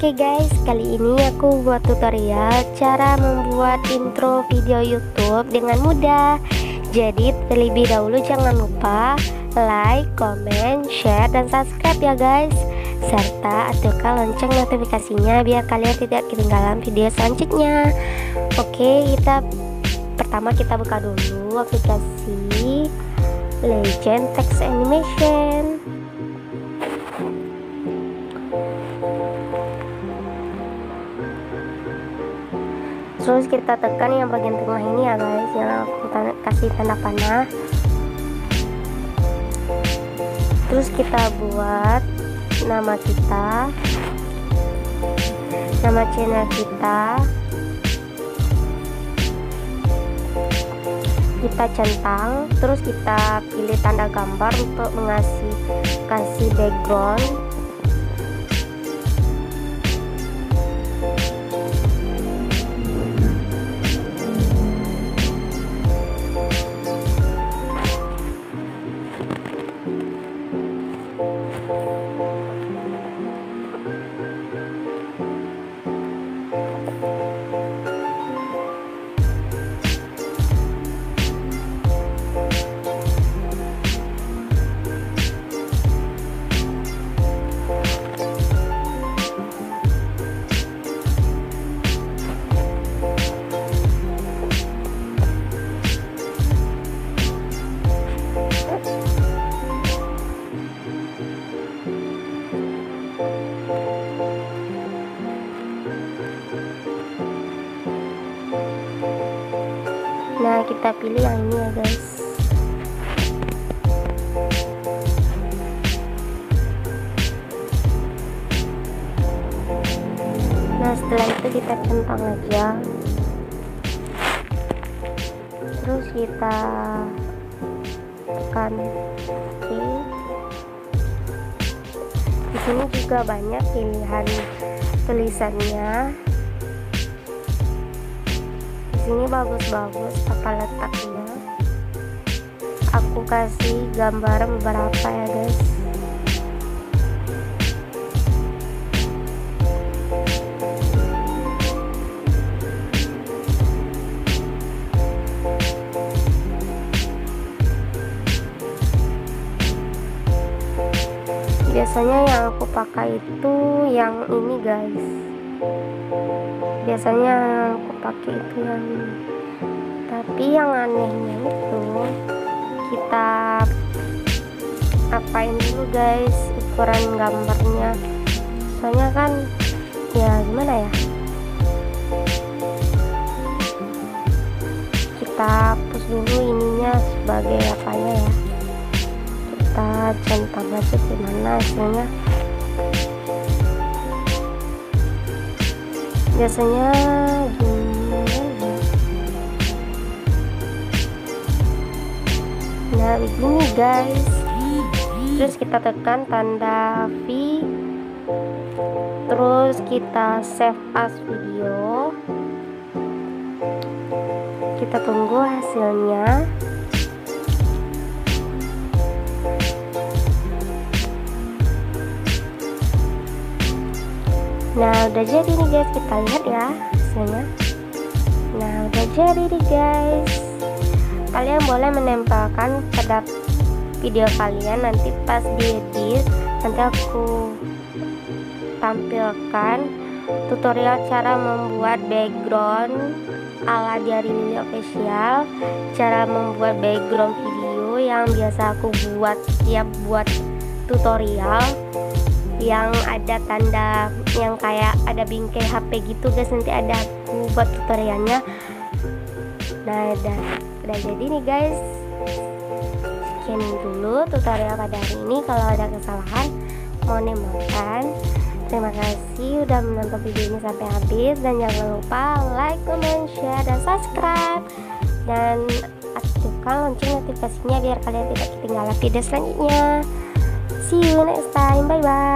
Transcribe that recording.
Oke guys, kali ini aku buat tutorial cara membuat intro video YouTube dengan mudah. Jadi terlebih dahulu jangan lupa like, comment, share, dan subscribe ya guys. Serta aktifkan lonceng notifikasinya biar kalian tidak ketinggalan video selanjutnya. Oke, pertama kita buka dulu aplikasi Legend Text Animation. Terus kita tekan yang bagian tengah ini ya guys, yang aku kasih tanda panah. Terus kita buat nama kita, nama channel kita centang. Terus kita pilih tanda gambar untuk kasih background. Nah, kita pilih yang ini ya guys. Nah, setelah itu kita centang aja. Terus kita tekan oke. Di sini juga banyak pilihan tulisannya. Ini bagus-bagus tata letaknya. Aku kasih gambar beberapa ya guys. Biasanya yang aku pakai itu yang ini guys. Biasanya aku pakai itu yang ini. Tapi yang anehnya itu kita apain dulu guys ukuran gambarnya. Soalnya kan ya gimana ya, kita hapus dulu ininya sebagai apanya ya. Kita centang aja gimana hasilnya. Biasanya nah begini guys. Terus kita tekan tanda V, terus kita save as video. Kita tunggu hasilnya. Nah, udah jadi nih guys, kita lihat ya hasilnya. Nah, udah jadi nih guys. Kalian boleh menempelkan pada video kalian nanti pas diedit. Nanti aku tampilkan tutorial cara membuat background ala dari Lily Official, cara membuat background video yang biasa aku buat setiap buat tutorial, yang ada tanda yang kayak ada bingkai HP gitu guys. Nanti ada aku buat tutorialnya. Nah, udah jadi nih guys. Sekian dulu tutorial pada hari ini. Kalau ada kesalahan mohon dimaafkan. Terima kasih udah menonton video ini sampai habis, dan jangan lupa like, comment, share, dan subscribe, dan aktifkan lonceng notifikasinya biar kalian tidak ketinggalan video selanjutnya. See you next time, bye bye.